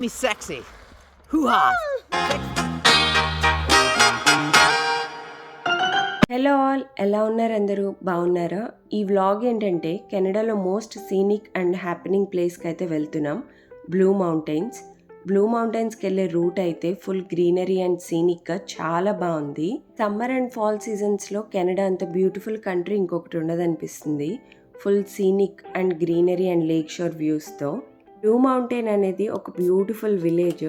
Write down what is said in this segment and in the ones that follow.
be sexy. Hoo-ha! Hello all, ఎలా ఉన్నారు అందరూ? బాగున్నారా? ఈ వ్లాగ్ ఏంటంటే కెనడాలో మోస్ట్ సీనిక్ అండ్ హ్యాపెనింగ్ ప్లేస్కి అయితే వెళ్తున్నాం, బ్లూ మౌంటైన్స్కి వెళ్ళే రూట్ అయితే ఫుల్ గ్రీనరీ అండ్ సీనిక్గా చాలా బాగుంది. సమ్మర్ అండ్ ఫాల్ సీజన్స్లో కెనడా అంత బ్యూటిఫుల్ కంట్రీ ఇంకొకటి ఉండదనిపిస్తుంది. Full scenic and greenery and lake shore వ్యూస్తో. బ్లూ మౌంటైన్ అనేది ఒక బ్యూటిఫుల్ విలేజ్.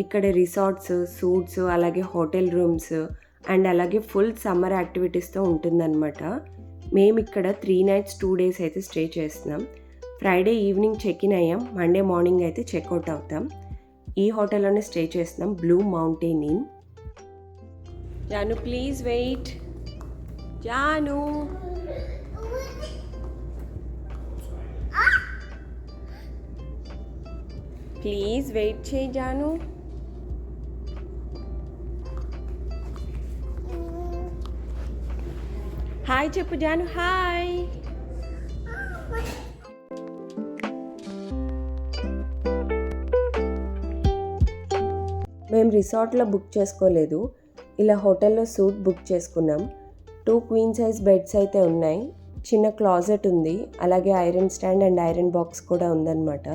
ఇక్కడ రిసార్ట్స్, సూట్స్, అలాగే హోటల్ రూమ్స్ అండ్ అలాగే ఫుల్ సమ్మర్ యాక్టివిటీస్తో ఉంటుందన్నమాట. మేము ఇక్కడ 3 nights 2 days అయితే స్టే చేస్తున్నాం. ఫ్రైడే ఈవినింగ్ చెక్ ఇన్ అయ్యాం, మండే మార్నింగ్ అయితే చెక్అవుట్ అవుతాం. ఈ హోటల్లోనే స్టే చేస్తున్నాం, Blue Mountain Inn. Jaanu please wait. Janu please wait చేయి జాను. హాయ్ చెప్పు జాను, హాయ్. మేము రిసార్ట్లో బుక్ చేసుకోలేదు, ఇలా హోటల్లో సూట్ బుక్ చేసుకున్నాం. 2 queen size బెడ్స్ అయితే ఉన్నాయి, చిన్న క్లాజెట్ ఉంది, అలాగే iron stand and iron box కూడా ఉందన్నమాట.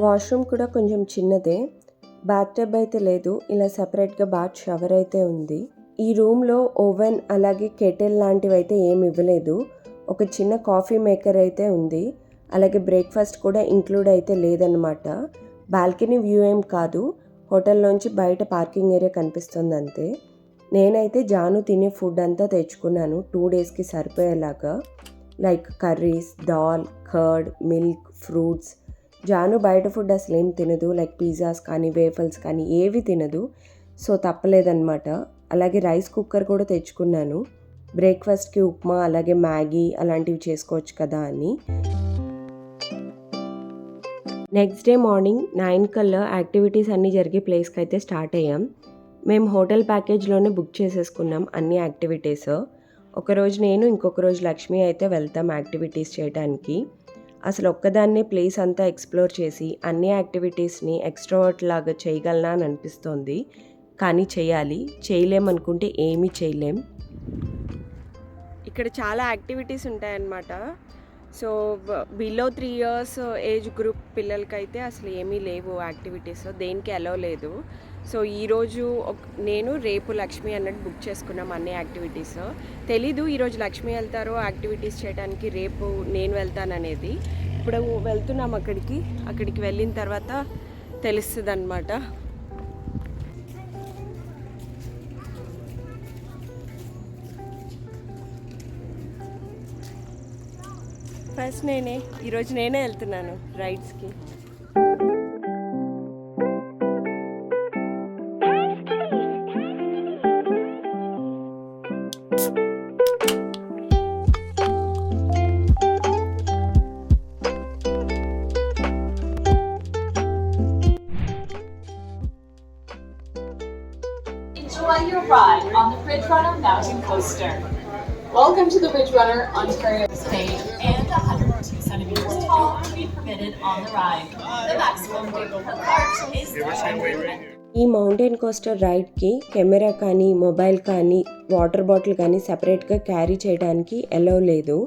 వాష్రూమ్ కూడా కొంచెం చిన్నదే, బాత్ టబ్ అయితే లేదు, ఇలా సపరేట్గా బాత్ షవర్ అయితే ఉంది. ఈ రూమ్లో ఓవెన్ అలాగే కెటిల్ లాంటివి అయితే ఏమి ఇవ్వలేదు. ఒక చిన్న కాఫీ మేకర్ అయితే ఉంది, అలాగే బ్రేక్ఫాస్ట్ కూడా ఇంక్లూడ్ అయితే లేదన్నమాట. బాల్కనీ వ్యూ ఏం కాదు, హోటల్లోంచి బయట పార్కింగ్ ఏరియా కనిపిస్తుంది అంతే. నేనైతే జాను తినే ఫుడ్ అంతా తెచ్చుకున్నాను 2 daysకి సరిపోయేలాగా, like curries, dal, curd, milk, fruits. Jaanu బయట ఫుడ్ అసలు ఏం తినదు, లైక్ పిజ్జాస్ కానీ వేఫల్స్ కానీ ఏవి తినదు, సో తప్పలేదన్నమాట. అలాగే రైస్ కుక్కర్ కూడా తెచ్చుకున్నాను, బ్రేక్ఫాస్ట్కి ఉప్మా అలాగే మ్యాగీ అలాంటివి చేసుకోవచ్చు కదా అని. నెక్స్ట్ డే మార్నింగ్ 9 కల్లా యాక్టివిటీస్ అన్నీ జరిగే ప్లేస్కి అయితే స్టార్ట్ అయ్యాం. మేము హోటల్ ప్యాకేజ్లోనే బుక్ చేసేసుకున్నాం అన్ని యాక్టివిటీస్. ఒకరోజు నేను, ఇంకొక రోజు లక్ష్మి అయితే వెళ్తాం యాక్టివిటీస్ చేయడానికి. అసలు ఒక్కదాన్నే ప్లేస్ అంతా ఎక్స్ప్లోర్ చేసి అన్ని యాక్టివిటీస్ని ఎక్స్ట్రోవర్ట్ లాగా చేయగలనా అని అనిపిస్తోంది, కానీ చేయలేమనుకుంటే ఏమీ చేయలేం. ఇక్కడ చాలా యాక్టివిటీస్ ఉంటాయన్నమాట. So below 3 years age group పిల్లలకైతే అసలు ఏమీ లేవు యాక్టివిటీస్, దేనికి అలో లేదు. సో ఈరోజు నేను, రేపు లక్ష్మి అన్నట్టు బుక్ చేసుకున్నాం అన్ని యాక్టివిటీస్. తెలీదు ఈరోజు లక్ష్మి వెళ్తారో యాక్టివిటీస్ చేయడానికి, రేపు నేను వెళ్తాననేది. ఇప్పుడు వెళ్తున్నాం అక్కడికి వెళ్ళిన తర్వాత తెలుస్తుంది అన్నమాట. ఫస్ట్ ఈరోజు నేనే వెళ్తున్నాను రైడ్స్కి. Enjoy your ride on the Ridge Runner Mountain Coaster. Welcome to the Ridge Runner Ontario stage, and 102 centimeters tall will be permitted on the ride. The maximum weight per cart is 300. ఈ mountain coaster రైడ్కి camera కానీ, mobile కానీ, water bottle కానీ సపరేట్గా carry చేయడానికి allow లేదు.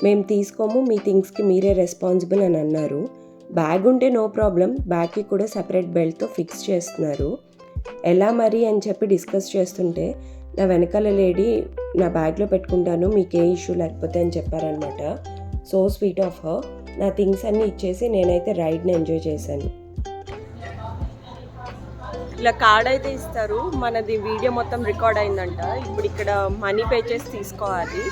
మేము తీసుకోము, మీ థింగ్స్కి మీరే రెస్పాన్సిబుల్ అని అన్నారు. బ్యాగ్ ఉంటే నో ప్రాబ్లం, బ్యాగ్కి కూడా సపరేట్ బెల్ట్తో ఫిక్స్ చేస్తున్నారు. ఎలా మరి అని చెప్పి డిస్కస్ చేస్తుంటే నా వెనకాల లేడీ నా బ్యాగ్లో పెట్టుకుంటాను, మీకు ఏ ఇష్యూ లేకపోతే అని చెప్పారనమాట. So sweet of her. నా థింగ్స్ అన్నీ ఇచ్చేసి నేనైతే రైడ్ని ఎంజాయ్ చేశాను. ఇలా కార్డ్ అయితే ఇస్తారు, మనది వీడియో మొత్తం రికార్డ్ అయిందంట. ఇప్పుడు ఇక్కడ మనీ పే చేసి తీసుకోవాలి.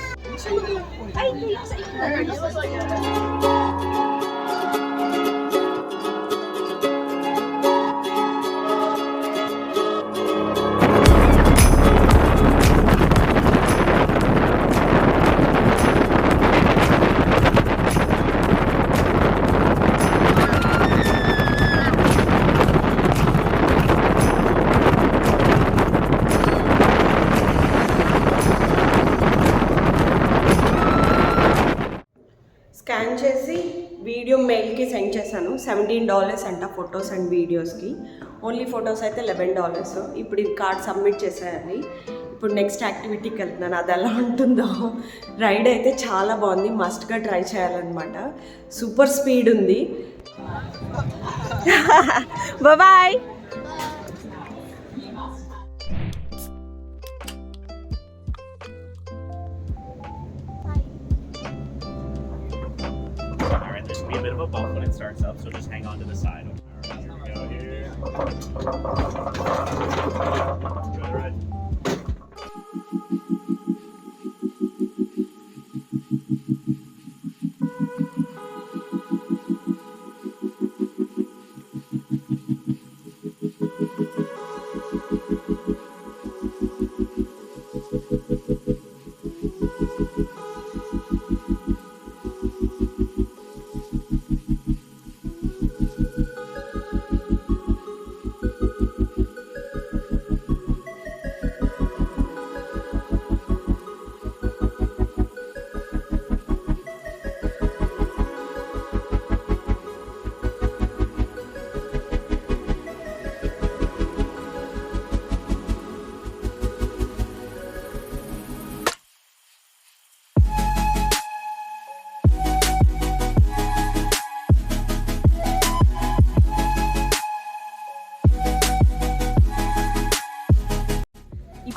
చేసి వీడియో మెయిల్కి సెండ్ చేశాను. $17 అంట ఫొటోస్ అండ్ వీడియోస్కి. ఓన్లీ ఫొటోస్ అయితే $11. ఇప్పుడు ఇది కార్డ్ సబ్మిట్ చేసేయాలి. ఇప్పుడు నెక్స్ట్ యాక్టివిటీకి వెళ్తున్నాను. అది ఎలా ఉంటుందో. రైడ్ అయితే చాలా బాగుంది, మస్ట్గా ట్రై చేయాలన్నమాట. సూపర్ స్పీడ్ ఉంది. Bye. There should be a bit of a bump when it starts up, so just hang on to the side. Alright, here we go here. Enjoy the ride.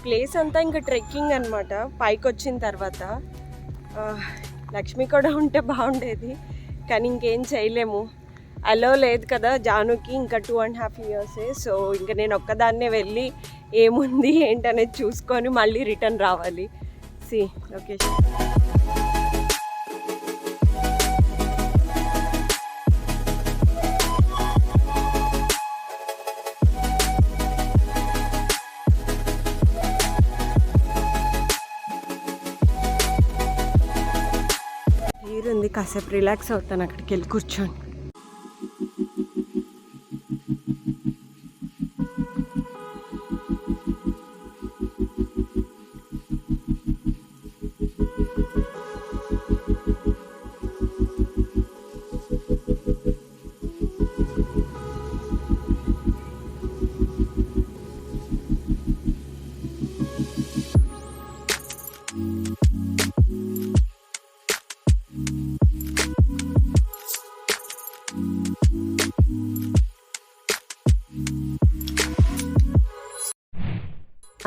Place అంతా ఇంకా trekking అనమాట. పైకి వచ్చిన తర్వాత లక్ష్మి కూడా ఉంటే బాగుండేది, కానీ ఇంకేం చేయలేము. అలో లేదు కదా జానుకి, ఇంకా 2.5 years. సో ఇంకా నేను ఒక్కదాన్నే వెళ్ళి ఏముంది ఏంటనేది చూసుకొని మళ్ళీ రిటర్న్ రావాలి. See location. ఉంది, కాసేపు రిలాక్స్ అవుతాను అక్కడికి వెళ్ళి కూర్చొని.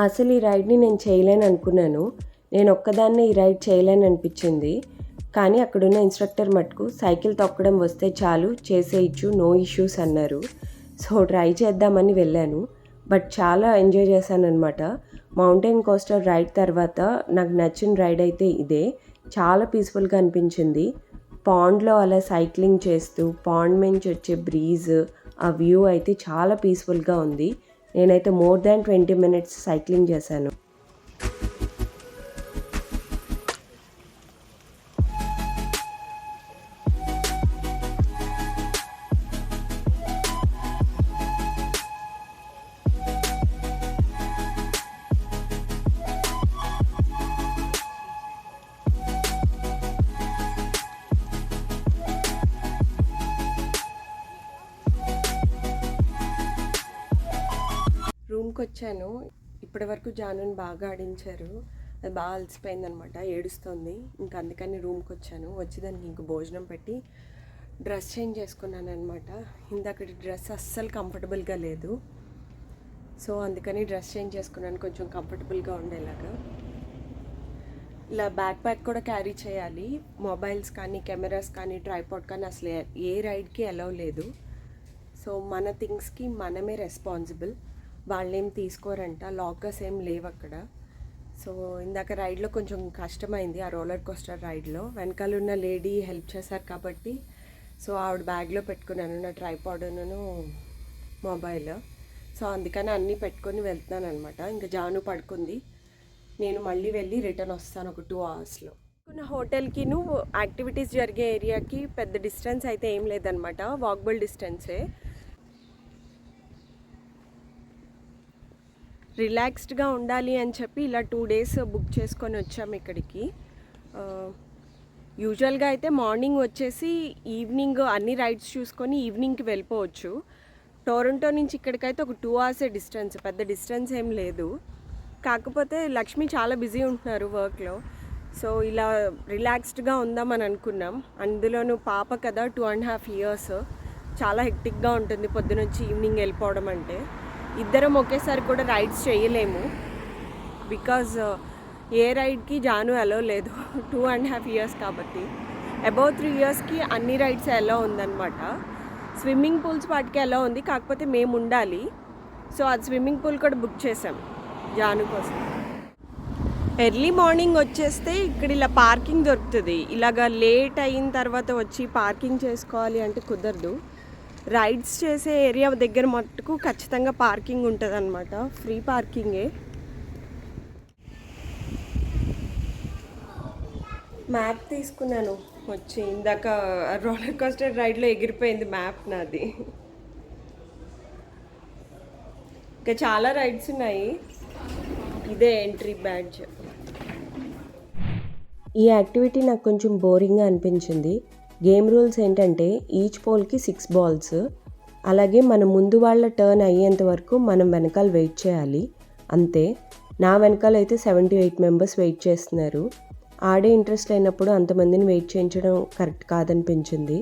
అసలు ఈ రైడ్ని నేను చేయలేను అనుకున్నాను. నేను ఒక్కదాన్నే ఈ రైడ్ చేయలేను అనిపించింది. కానీ అక్కడున్న ఇన్స్ట్రక్టర్ మటుకు సైకిల్ తొక్కడం వస్తే చాలు చేసేయచ్చు, నో ఇష్యూస్ అన్నారు. సో ట్రై చేద్దామని వెళ్ళాను. బట్ చాలా ఎంజాయ్ చేశాను అనమాట. మౌంటైన్ కోస్టర్ రైడ్ తర్వాత నాకు నచ్చిన రైడ్ అయితే ఇదే. చాలా పీస్ఫుల్గా అనిపించింది. పాండ్లో అలా సైక్లింగ్ చేస్తూ పాండ్ నుంచి వచ్చే బ్రీజ్, ఆ వ్యూ అయితే చాలా పీస్ఫుల్గా ఉంది. నేనైతే more than 20 minutes సైక్లింగ్ చేశాను. రూమ్కి వచ్చాను. ఇప్పటి వరకు జానుని బాగా ఆడించారు, అది బాగా అలసిపోయిందనమాట, ఏడుస్తుంది. ఇంకా అందుకని రూమ్కి వచ్చాను. వచ్చి దానికి ఇంక భోజనం పెట్టి డ్రెస్ చేంజ్ చేసుకున్నాను అనమాట. ఇందాకటి డ్రెస్ అస్సలు కంఫర్టబుల్గా లేదు. సో అందుకని డ్రెస్ చేంజ్ చేసుకున్నాను కొంచెం కంఫర్టబుల్గా ఉండేలాగా. ఇలా బ్యాక్ ప్యాక్ కూడా క్యారీ చేయాలి. మొబైల్స్ కానీ కెమెరాస్ కానీ ట్రైపాడ్ కానీ అసలు ఏ రైడ్కి అలౌ లేదు. సో మన థింగ్స్కి మనమే రెస్పాన్సిబుల్. వాళ్ళేం తీసుకోరంట, లాకర్స్ ఏం లేవు అక్కడ. సో ఇందాక రైడ్లో కొంచెం కష్టమైంది, ఆ రోలర్ కోస్టర్ రైడ్లో. వెనకాల ఉన్న లేడీ హెల్ప్ చేశారు కాబట్టి సో ఆవిడ బ్యాగ్లో పెట్టుకున్నాను నా ట్రైపాడ్ను మొబైల్. సో అందుకని అన్నీ పెట్టుకొని వెళ్తున్నాను అనమాట. ఇంకా జాను పడుకుంది, నేను మళ్ళీ వెళ్ళి రిటర్న్ వస్తాను ఒక 2 hours. నా హోటల్కి యాక్టివిటీస్ జరిగే ఏరియాకి పెద్ద డిస్టెన్స్ అయితే ఏం లేదనమాట, వాకబుల్ డిస్టెన్సే. రిలాక్స్డ్గా ఉండాలి అని చెప్పి ఇలా 2 days బుక్ చేసుకొని వచ్చాము ఇక్కడికి. యూజువల్గా అయితే మార్నింగ్ వచ్చేసి ఈవినింగ్ అన్ని రైడ్స్ చూసుకొని ఈవినింగ్కి వెళ్ళిపోవచ్చు. టొరంటో నుంచి ఇక్కడికైతే ఒక 2 hours డిస్టెన్స్, పెద్ద డిస్టెన్స్ ఏం లేదు. కాకపోతే లక్ష్మి చాలా బిజీ ఉంటున్నారు వర్క్లో. సో ఇలా రిలాక్స్డ్గా ఉందామని అనుకున్నాం. అందులోనూ పాప కదా, 2.5 years, చాలా హెక్టిక్గా ఉంటుంది పొద్దునొచ్చి ఈవినింగ్ వెళ్ళిపోవడం అంటే. ఇద్దరం ఒకేసారి కూడా రైడ్స్ చేయలేము, బికాజ్ ఏ రైడ్కి జాను అలో లేదు. 2.5 years కాబట్టి. అబౌవ్ 3 yearsకి అన్ని రైడ్స్ అలో ఉందన్నమాట. స్విమ్మింగ్ పూల్స్ వాటికి అలో ఉంది, కాకపోతే మేము ఉండాలి. సో అది స్విమ్మింగ్ పూల్ కూడా బుక్ చేసాం జాను కోసం. ఎర్లీ మార్నింగ్ వచ్చేస్తే ఇక్కడ ఇలా పార్కింగ్ దొరుకుతుంది. ఇలాగ లేట్ అయిన తర్వాత వచ్చి పార్కింగ్ చేసుకోవాలి అంటే కుదరదు. రైడ్స్ చేసే ఏరియా దగ్గర మట్టుకు ఖచ్చితంగా పార్కింగ్ ఉంటుంది అనమాట, ఫ్రీ పార్కింగే. మ్యాప్ తీసుకున్నాను వచ్చి, ఇందాక రోలర్ కోస్టర్ రైడ్లో ఎగిరిపోయింది మ్యాప్ నాది. ఇంకా చాలా రైడ్స్ ఉన్నాయి, ఇదే ఎంట్రీ బ్యాడ్జ్. ఈ యాక్టివిటీ నాకు కొంచెం బోరింగ్గా అనిపించింది. గేమ్ రూల్స్ ఏంటంటే ఈచ్ పోల్కి 6 balls, అలాగే మన ముందు వాళ్ళ టర్న్ అయ్యేంత వరకు మనం వెనకాల వెయిట్ చేయాలి అంతే. నా వెనకాల అయితే 78 members వెయిట్ చేస్తున్నారు. ఆడే ఇంట్రెస్ట్ అయినప్పుడు అంతమందిని వెయిట్ చేయించడం కరెక్ట్ కాదనిపించింది.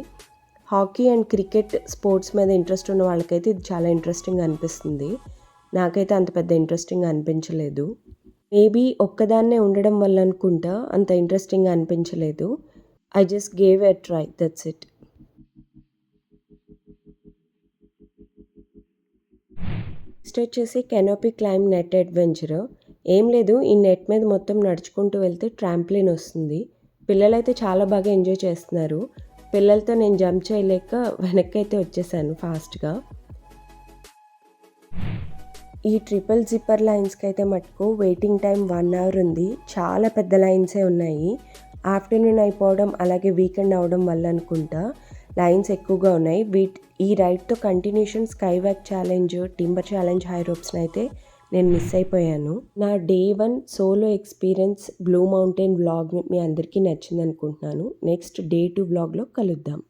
హాకీ అండ్ క్రికెట్ స్పోర్ట్స్ మీద ఇంట్రెస్ట్ ఉన్న వాళ్ళకైతే ఇది చాలా ఇంట్రెస్టింగ్గా అనిపిస్తుంది. నాకైతే అంత పెద్ద ఇంట్రెస్టింగ్గా అనిపించలేదు. మేబీ ఒక్కదాన్నే ఉండడం వల్ల అనుకుంటా అంత ఇంట్రెస్టింగ్గా అనిపించలేదు. I just gave a try, that's it. Next వచ్చేసి కెనోపీ క్లైంబ్ నెట్ అడ్వెంచర్. ఏం లేదు, ఈ నెట్ మీద మొత్తం నడుచుకుంటూ వెళ్తే ట్రాంప్లిన్ వస్తుంది. పిల్లలైతే చాలా బాగా ఎంజాయ్ చేస్తున్నారు. పిల్లలతో నేను జంప్ చేయలేక వెనక్కి అయితే వచ్చేసాను ఫాస్ట్గా. ఈ ట్రిపుల్ జిప్పర్ లైన్స్కి అయితే మటుకు వెయిటింగ్ టైం 1 hour ఉంది. చాలా పెద్ద లైన్సే ఉన్నాయి. ఆఫ్టర్నూన్ అయిపోవడం అలాగే వీకెండ్ అవడం వల్ల అనుకుంటా లైన్స్ ఎక్కువగా ఉన్నాయి. ఈ రైడ్తో continuation sky walk challenge, timber challenge, high రోప్స్ని అయితే నేను మిస్ అయిపోయాను. నా Day 1 solo experience Blue Mountain vlog మీ అందరికీ నచ్చింది అనుకుంటున్నాను. నెక్స్ట్ Day 2 వ్లాగ్లో కలుద్దాం.